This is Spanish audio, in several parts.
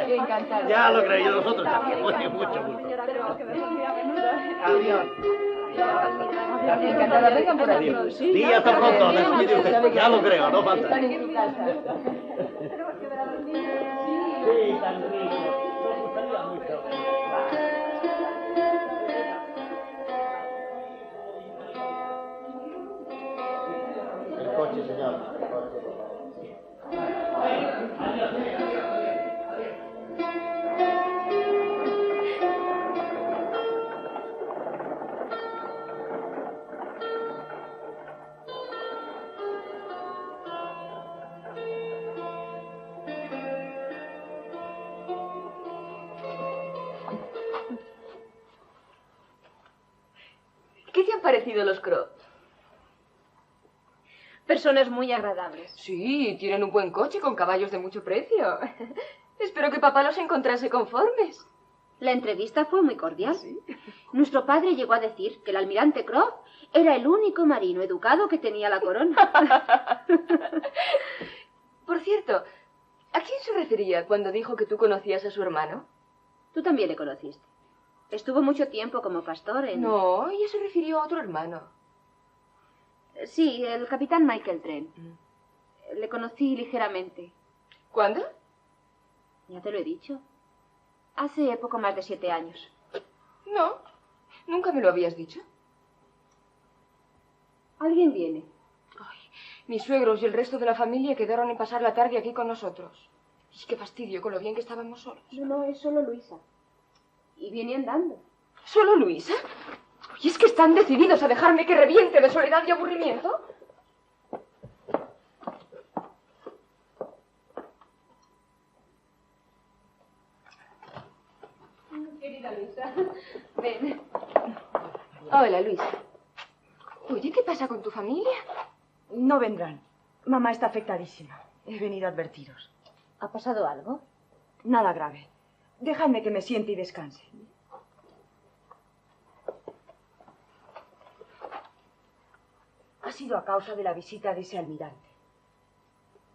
Encantada. Ya lo creo yo, nosotros también. Mucho gusto. Adiós. Encantada, vengan por aquí. Sí, hasta pronto. Despide usted. Ya lo creo, no falta. Están en su casa. Sí, tan rico. Me gustaría mucho. El coche, señor. El coche. ¿Qué te han parecido los Crow? Personas muy agradables. Sí, tienen un buen coche con caballos de mucho precio. Espero que papá los encontrase conformes. La entrevista fue muy cordial. ¿Sí? Nuestro padre llegó a decir que el almirante Croft era el único marino educado que tenía la corona. Por cierto, ¿a quién se refería cuando dijo que tú conocías a su hermano? Tú también le conociste. Estuvo mucho tiempo como pastor en... No, ella se refirió a otro hermano. Sí, el capitán Michael Trent. Le conocí ligeramente. ¿Cuándo? Ya te lo he dicho. Hace poco más de 7 años. No, nunca me lo habías dicho. Alguien viene. Ay, mis suegros y el resto de la familia quedaron en pasar la tarde aquí con nosotros. Y qué fastidio con lo bien que estábamos solos. No, es solo Luisa. Y viene andando. ¿Solo Luisa? ¿Y es que están decididos a dejarme que reviente de soledad y aburrimiento? Querida Luisa, ven. Hola, Luisa. Oye, ¿qué pasa con tu familia? No vendrán. Mamá está afectadísima. He venido a advertiros. ¿Ha pasado algo? Nada grave. Dejadme que me siente y descanse. Ha sido a causa de la visita de ese almirante.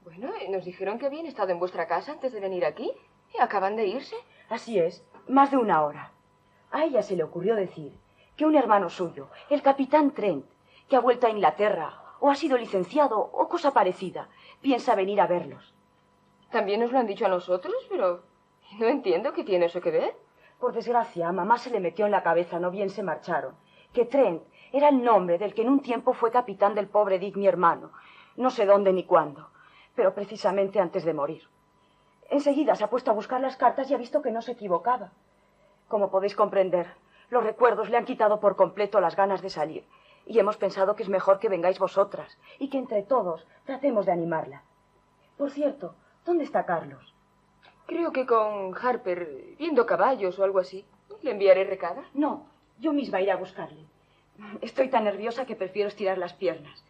Bueno, nos dijeron que habían estado en vuestra casa antes de venir aquí y acaban de irse. Así es, más de 1 hora. A ella se le ocurrió decir que un hermano suyo, el capitán Trent, que ha vuelto a Inglaterra, o ha sido licenciado, o cosa parecida, piensa venir a verlos. También nos lo han dicho a nosotros, pero no entiendo qué tiene eso que ver. Por desgracia, a mamá se le metió en la cabeza, no bien se marcharon, que Trent era el nombre del que en un tiempo fue capitán del pobre Dick, mi hermano. No sé dónde ni cuándo, pero precisamente antes de morir. Enseguida se ha puesto a buscar las cartas y ha visto que no se equivocaba. Como podéis comprender, los recuerdos le han quitado por completo las ganas de salir, y hemos pensado que es mejor que vengáis vosotras, y que entre todos tratemos de animarla. Por cierto, ¿dónde está Carlos? Creo que con Harper, viendo caballos o algo así. ¿Le enviaré recado? No, yo misma iré a buscarle. Estoy tan nerviosa que prefiero estirar las piernas.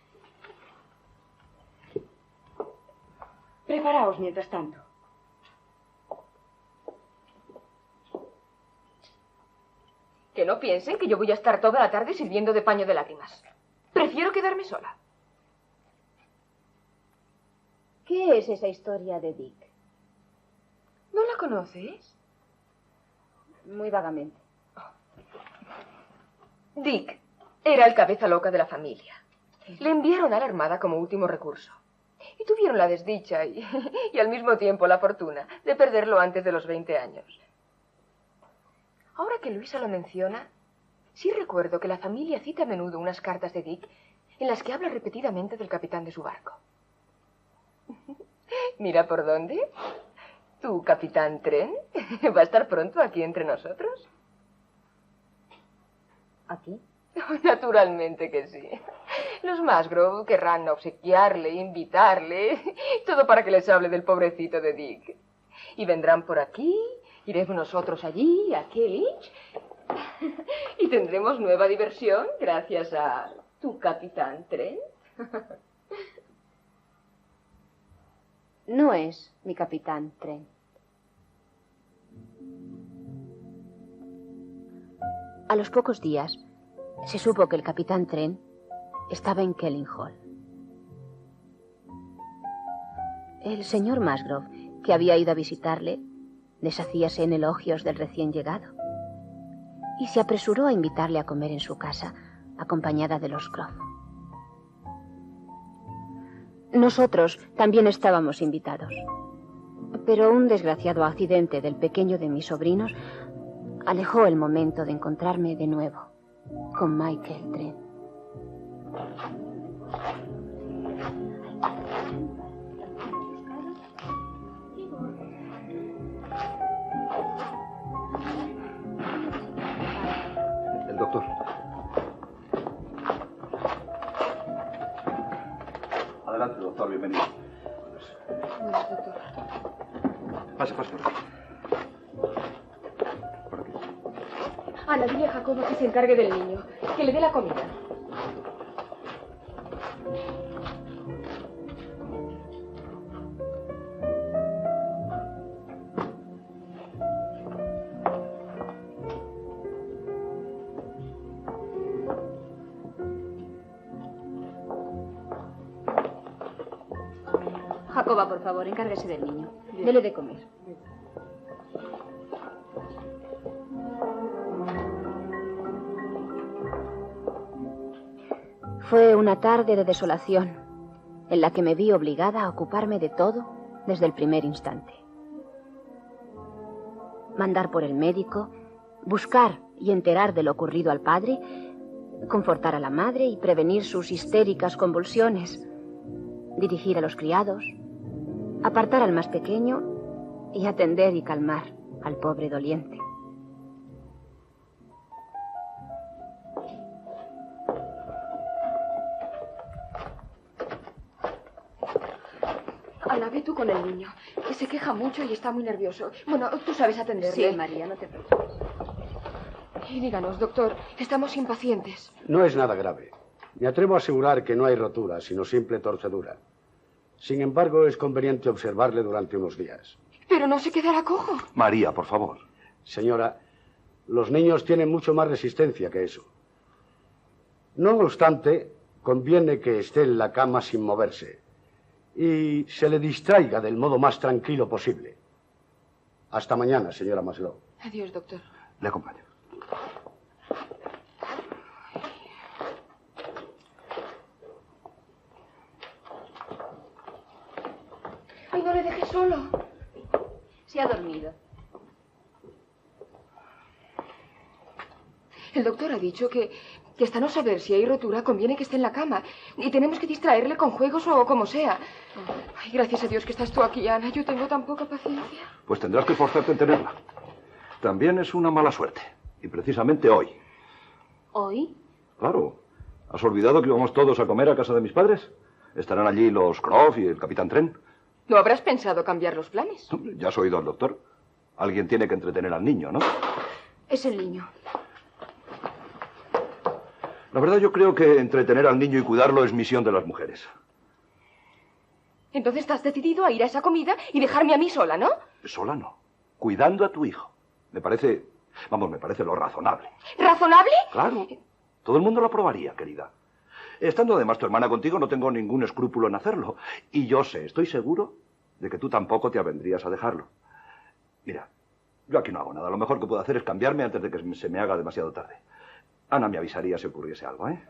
Preparaos mientras tanto. Que no piensen que yo voy a estar toda la tarde sirviendo de paño de lágrimas. Prefiero quedarme sola. ¿Qué es esa historia de Dick? ¿No la conoces? Muy vagamente. Dick era el cabeza loca de la familia. Le enviaron a la Armada como último recurso. Y tuvieron la desdicha y al mismo tiempo la fortuna de perderlo antes de los 20 años. Ahora que Luisa lo menciona, sí recuerdo que la familia cita a menudo unas cartas de Dick en las que habla repetidamente del capitán de su barco. Mira por dónde. Tu capitán Trent va a estar pronto aquí entre nosotros. ¿Aquí? Naturalmente que sí. Los Musgrove querrán obsequiarle, invitarle, todo para que les hable del pobrecito de Dick. Y vendrán por aquí, iremos nosotros allí, a Kellynch, y tendremos nueva diversión gracias a tu capitán Trent. No es mi capitán Trent. A los pocos días se supo que el capitán Trent estaba en Kellinghall. El señor Musgrove, que había ido a visitarle, deshacíase en elogios del recién llegado y se apresuró a invitarle a comer en su casa, acompañada de los Croft. Nosotros también estábamos invitados, pero un desgraciado accidente del pequeño de mis sobrinos alejó el momento de encontrarme de nuevo con Michael Trent. El doctor. Adelante, doctor, bienvenido. Buenas, doctor. Pase por aquí. Por aquí. Ana, dile a Jacobo que se encargue del niño, que le dé la comida. Jacoba, por favor, encárguese del niño. Dele de comer. Fue una tarde de desolación, en la que me vi obligada a ocuparme de todo desde el primer instante. Mandar por el médico, buscar y enterar de lo ocurrido al padre, confortar a la madre y prevenir sus histéricas convulsiones, dirigir a los criados, apartar al más pequeño y atender y calmar al pobre doliente. Ana, ve tú con el niño, que se queja mucho y está muy nervioso. Bueno, tú sabes atenderle. Sí, María, no te preocupes. Y díganos, doctor, estamos impacientes. No es nada grave. Me atrevo a asegurar que no hay rotura, sino simple torcedura. Sin embargo, es conveniente observarle durante unos días. Pero no se quedará cojo. María, por favor. Señora, los niños tienen mucho más resistencia que eso. No obstante, conviene que esté en la cama sin moverse y se le distraiga del modo más tranquilo posible. Hasta mañana, señora Maslow. Adiós, doctor. Le acompaño. Ay, no le dejes solo. Se ha dormido. El doctor ha dicho que hasta no saber si hay rotura conviene que esté en la cama. Y tenemos que distraerle con juegos o como sea. Ay, gracias a Dios que estás tú aquí, Ana. Yo tengo tan poca paciencia. Pues tendrás que forzarte en tenerla. También es una mala suerte. Y precisamente hoy. ¿Hoy? Claro. ¿Has olvidado que íbamos todos a comer a casa de mis padres? Estarán allí los Croft y el capitán Trent. ¿No habrás pensado cambiar los planes? Ya has oído al doctor. Alguien tiene que entretener al niño, ¿no? Es el niño. La verdad, yo creo que entretener al niño y cuidarlo es misión de las mujeres. Entonces estás decidido a ir a esa comida y dejarme a mí sola, ¿no? Sola no. Cuidando a tu hijo. Me parece lo razonable. ¿Razonable? Claro. Todo el mundo lo aprobaría, querida. Estando además tu hermana contigo, no tengo ningún escrúpulo en hacerlo. Y yo sé, estoy seguro de que tú tampoco te avendrías a dejarlo. Mira, yo aquí no hago nada. Lo mejor que puedo hacer es cambiarme antes de que se me haga demasiado tarde. Ana me avisaría si ocurriese algo, ¿eh?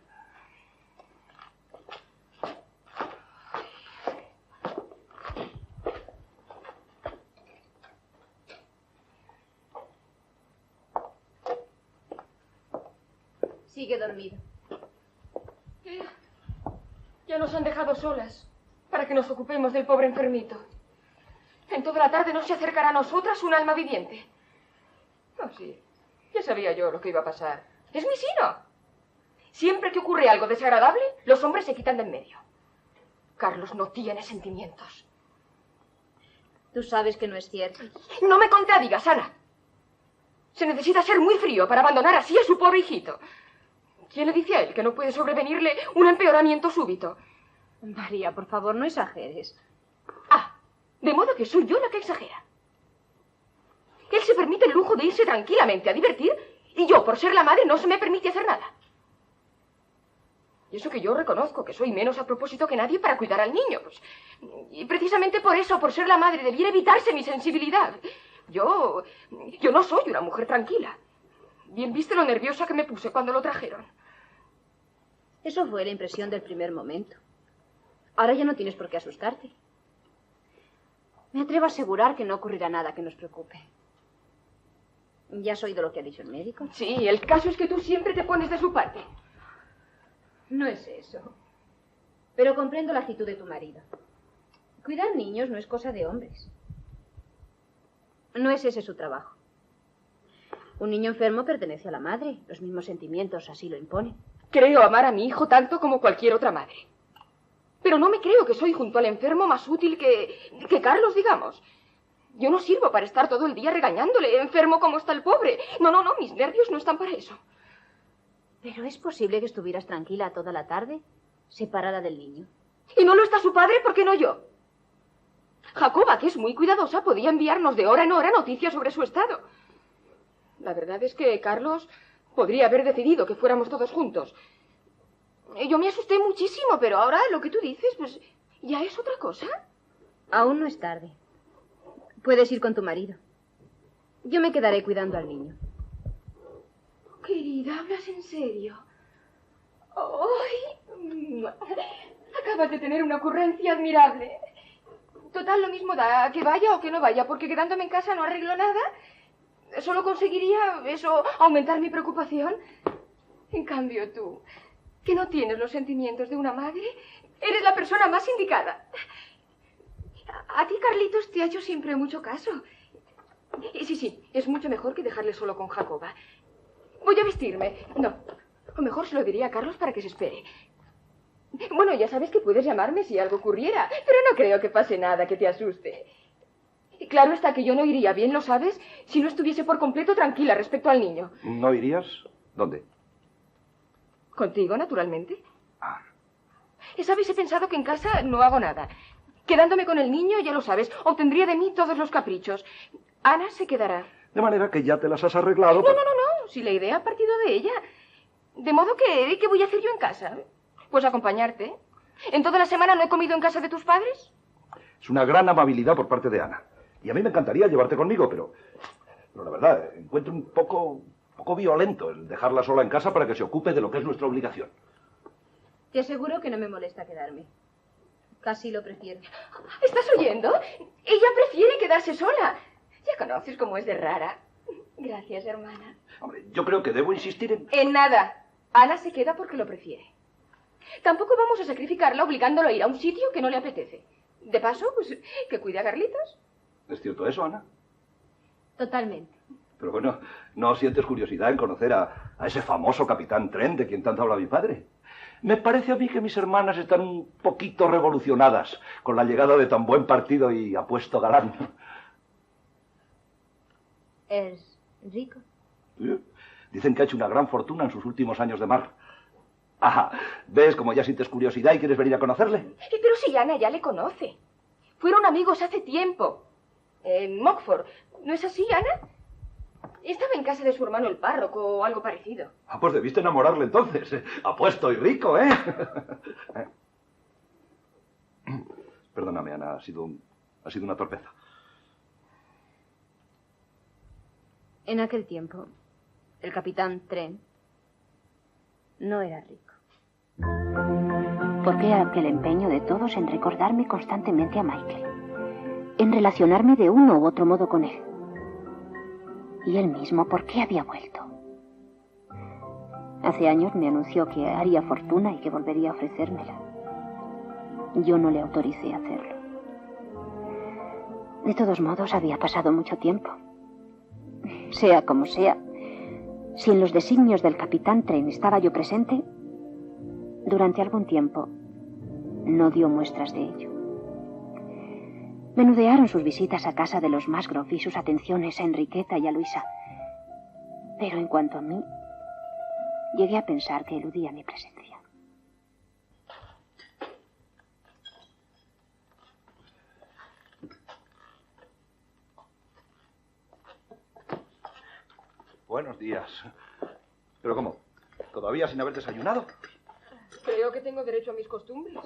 Sigue dormido. Ya nos han dejado solas para que nos ocupemos del pobre enfermito. En toda la tarde no se acercará a nosotras un alma viviente. Oh, sí. Ya sabía yo lo que iba a pasar. Es mi sino. Siempre que ocurre algo desagradable, los hombres se quitan de en medio. Carlos no tiene sentimientos. Tú sabes que no es cierto. No me contradigas, Ana. Se necesita ser muy frío para abandonar así a su pobre hijito. ¿Quién le dice a él que no puede sobrevenirle un empeoramiento súbito? María, por favor, no exageres. Ah, de modo que soy yo la que exagera. Él se permite el lujo de irse tranquilamente a divertir y yo, por ser la madre, no se me permite hacer nada. Y eso que yo reconozco que soy menos a propósito que nadie para cuidar al niño. Pues, y precisamente por eso, por ser la madre, debiera evitarse mi sensibilidad. Yo no soy una mujer tranquila. Bien viste lo nerviosa que me puse cuando lo trajeron. Eso fue la impresión del primer momento. Ahora ya no tienes por qué asustarte. Me atrevo a asegurar que no ocurrirá nada que nos preocupe. ¿Ya has oído lo que ha dicho el médico? Sí, el caso es que tú siempre te pones de su parte. No es eso. Pero comprendo la actitud de tu marido. Cuidar niños no es cosa de hombres. No es ese su trabajo. Un niño enfermo pertenece a la madre. Los mismos sentimientos así lo imponen. Creo amar a mi hijo tanto como cualquier otra madre. Pero no me creo que soy junto al enfermo más útil que Carlos, digamos. Yo no sirvo para estar todo el día regañándole, enfermo como está el pobre. No, mis nervios no están para eso. Pero es posible que estuvieras tranquila toda la tarde, separada del niño. ¿Y no lo está su padre? ¿Por qué no yo? Jacoba, que es muy cuidadosa, podía enviarnos de hora en hora noticias sobre su estado. La verdad es que Carlos podría haber decidido que fuéramos todos juntos. Yo me asusté muchísimo, pero ahora lo que tú dices, pues, ya es otra cosa. Aún no es tarde. Puedes ir con tu marido. Yo me quedaré cuidando al niño. Querida, ¿hablas en serio? ¡Ay! Acabas de tener una ocurrencia admirable. Total, lo mismo da que vaya o que no vaya, porque quedándome en casa no arreglo nada. Solo conseguiría, eso, aumentar mi preocupación. En cambio, tú, que no tienes los sentimientos de una madre, eres la persona más indicada. A ti, Carlitos, te ha hecho siempre mucho caso. Y sí, es mucho mejor que dejarle solo con Jacoba. Voy a vestirme. No, o mejor se lo diría a Carlos para que se espere. Bueno, ya sabes que puedes llamarme si algo ocurriera, pero no creo que pase nada que te asuste. Y claro está que yo no iría, bien lo sabes, si no estuviese por completo tranquila respecto al niño. ¿No irías? ¿Dónde? Contigo, naturalmente. ¿Sabes? He pensado que en casa no hago nada. Quedándome con el niño, ya lo sabes, obtendría de mí todos los caprichos. Ana se quedará. De manera que ya te las has arreglado. No, si la idea ha partido de ella. De modo que, ¿qué voy a hacer yo en casa? Pues acompañarte. ¿En toda la semana no he comido en casa de tus padres? Es una gran amabilidad por parte de Ana. Y a mí me encantaría llevarte conmigo, pero la verdad, encuentro un poco violento el dejarla sola en casa para que se ocupe de lo que es nuestra obligación. Te aseguro que no me molesta quedarme. Casi lo prefiero. ¿Estás oyendo? Ella prefiere quedarse sola. Ya conoces cómo es de rara. Gracias, hermana. Hombre, yo creo que debo insistir en... En nada. Ana se queda porque lo prefiere. Tampoco vamos a sacrificarla obligándolo a ir a un sitio que no le apetece. De paso, pues, que cuide a Carlitos. ¿Es cierto eso, Ana? Totalmente. Pero bueno, ¿no sientes curiosidad en conocer a ese famoso capitán Trent de quien tanto habla mi padre? Me parece a mí que mis hermanas están un poquito revolucionadas con la llegada de tan buen partido y apuesto galán. ¿Es rico? ¿Sí? Dicen que ha hecho una gran fortuna en sus últimos años de mar. Ajá, ¿ves como ya sientes curiosidad y quieres venir a conocerle? Pero si Ana ya le conoce. Fueron amigos hace tiempo. En Mockford. ¿No es así, Ana? Estaba en casa de su hermano el párroco o algo parecido. Pues debiste enamorarle entonces. Apuesto y rico, ¿eh? Perdóname, Ana, ha sido una torpeza. En aquel tiempo, el capitán Trent no era rico. ¿Por qué aquel empeño de todos en recordarme constantemente a Michael? En relacionarme de uno u otro modo con él. Y él mismo, ¿por qué había vuelto? Hace años me anunció que haría fortuna y que volvería a ofrecérmela. Yo no le autoricé a hacerlo. De todos modos, había pasado mucho tiempo. Sea como sea, si en los designios del capitán Trent estaba yo presente, durante algún tiempo no dio muestras de ello. Menudearon sus visitas a casa de los Musgrove y sus atenciones a Enriqueta y a Luisa. Pero en cuanto a mí, llegué a pensar que eludía mi presencia. Buenos días. ¿Pero cómo? ¿Todavía sin haber desayunado? Creo que tengo derecho a mis costumbres.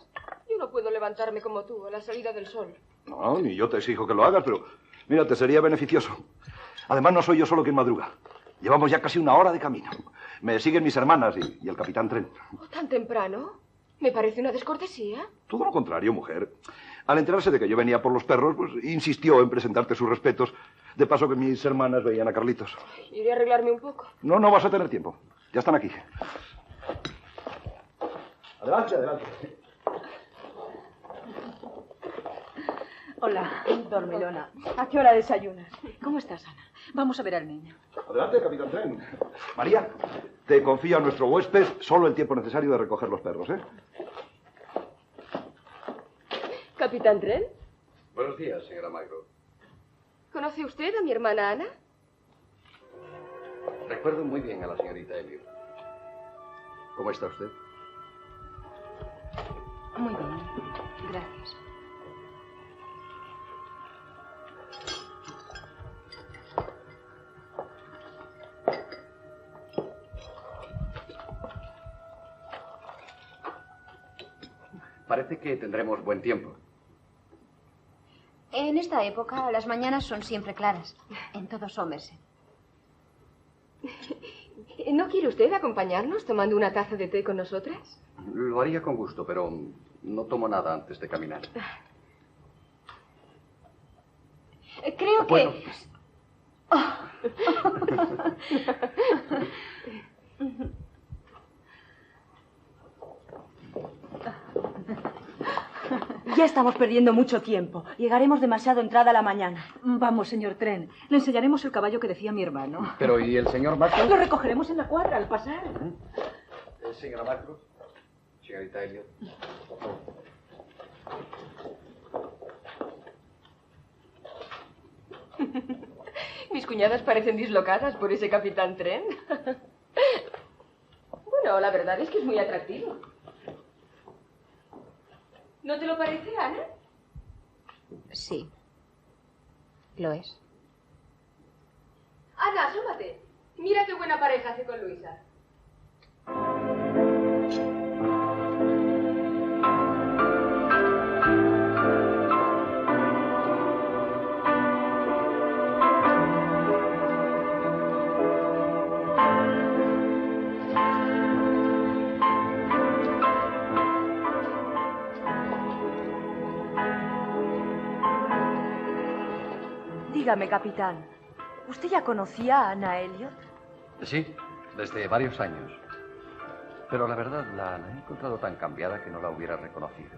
Yo no puedo levantarme como tú a la salida del sol. No, ni yo te exijo que lo hagas, pero Mira, te sería beneficioso. Además, no soy yo solo quien madruga. Llevamos ya casi 1 hora de camino. Me siguen mis hermanas y el capitán Trent. Oh, ¿tan temprano? Me parece una descortesía. Todo lo contrario, mujer. Al enterarse de que yo venía por los perros, pues insistió en presentarte sus respetos. De paso que mis hermanas veían a Carlitos. Iré a arreglarme un poco. No, no vas a tener tiempo. Ya están aquí. Adelante, adelante. Hola, dormilona. ¿A qué hora desayunas? ¿Cómo estás, Ana? Vamos a ver al niño. Adelante, capitán Trent. María, te confío a nuestro huésped solo el tiempo necesario de recoger los perros, ¿eh? ¿Capitán Trent? Buenos días, señora Magro. ¿Conoce usted a mi hermana Ana? Recuerdo muy bien a la señorita Elliot. ¿Cómo está usted? Muy bien, gracias. Parece que tendremos buen tiempo. En esta época las mañanas son siempre claras, en todo Somerset. ¿No quiere usted acompañarnos tomando una taza de té con nosotras? Lo haría con gusto, pero no tomo nada antes de caminar. Creo que... Bueno. Ya estamos perdiendo mucho tiempo. Llegaremos demasiado entrada la mañana. Vamos, señor Trent. Le enseñaremos el caballo que decía mi hermano. Pero, ¿y el señor Macro? Lo recogeremos en la cuadra al pasar. Señora Macro, señorita Elliot. Mis cuñadas parecen dislocadas por ese capitán Trent. Bueno, la verdad es que es muy atractivo. ¿No te lo parece, Ana? Sí, lo es. Ana, asómate. Mira qué buena pareja hace con Luisa. Dígame, capitán, ¿usted ya conocía a Ana Elliot? Sí, desde varios años. Pero la verdad, la he encontrado tan cambiada que no la hubiera reconocido.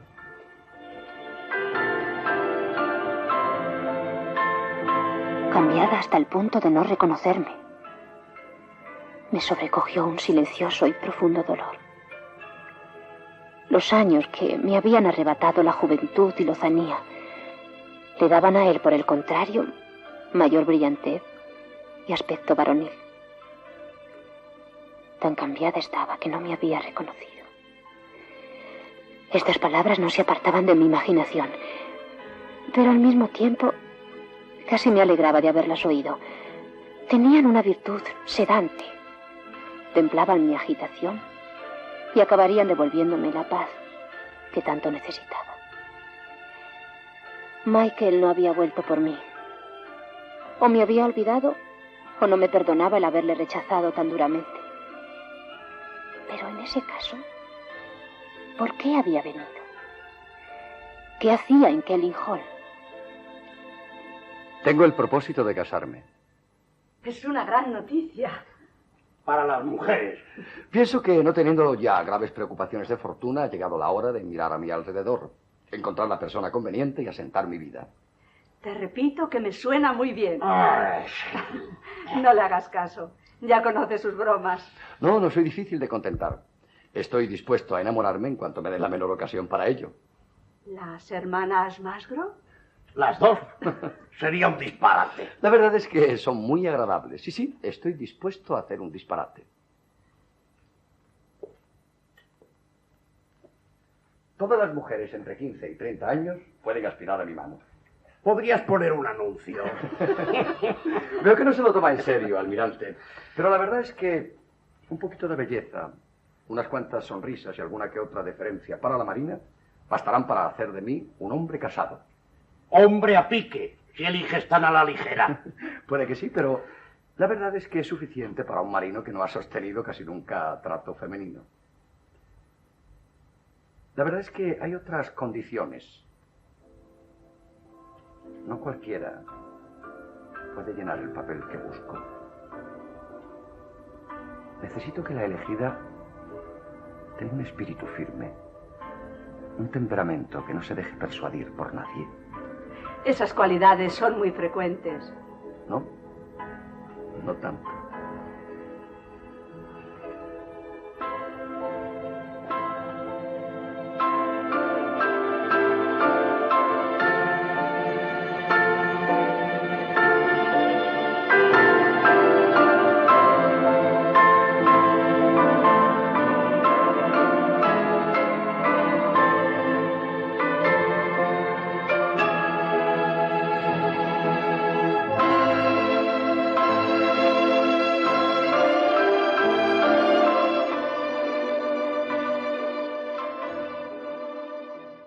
Cambiada hasta el punto de no reconocerme. Me sobrecogió un silencioso y profundo dolor. Los años que me habían arrebatado la juventud y lozanía le daban a él, por el contrario, mayor brillantez y aspecto varonil. Tan cambiada estaba que no me había reconocido. Estas palabras no se apartaban de mi imaginación, pero al mismo tiempo casi me alegraba de haberlas oído. Tenían una virtud sedante, templaban mi agitación y acabarían devolviéndome la paz que tanto necesitaba. Michael no había vuelto por mí. O me había olvidado o no me perdonaba el haberle rechazado tan duramente. Pero en ese caso, ¿por qué había venido? ¿Qué hacía en Kelling Hall? Tengo el propósito de casarme. Es una gran noticia. Para las mujeres. Pienso que, no teniendo ya graves preocupaciones de fortuna, ha llegado la hora de mirar a mi alrededor, encontrar la persona conveniente y asentar mi vida. Te repito que me suena muy bien. Ay, No le hagas caso. Ya conoce sus bromas. No, no soy difícil de contentar. Estoy dispuesto a enamorarme en cuanto me dé la menor ocasión para ello. ¿Las hermanas Musgrove? las dos. Sería un disparate. La verdad es que son muy agradables. Sí, sí, estoy dispuesto a hacer un disparate. Todas las mujeres entre 15 y 30 años pueden aspirar a mi mano. Podrías poner un anuncio. Veo que no se lo toma en serio, almirante. Pero la verdad es que un poquito de belleza, unas cuantas sonrisas y alguna que otra deferencia para la marina bastarán para hacer de mí un hombre casado. Hombre a pique. si eliges tan a la ligera. Puede que sí, pero la verdad es que es suficiente para un marino que no ha sostenido casi nunca trato femenino. La verdad es que hay otras condiciones. No cualquiera puede llenar el papel que busco. Necesito que la elegida tenga un espíritu firme, un temperamento que no se deje persuadir por nadie. Esas cualidades son muy frecuentes. ¿No? No tanto.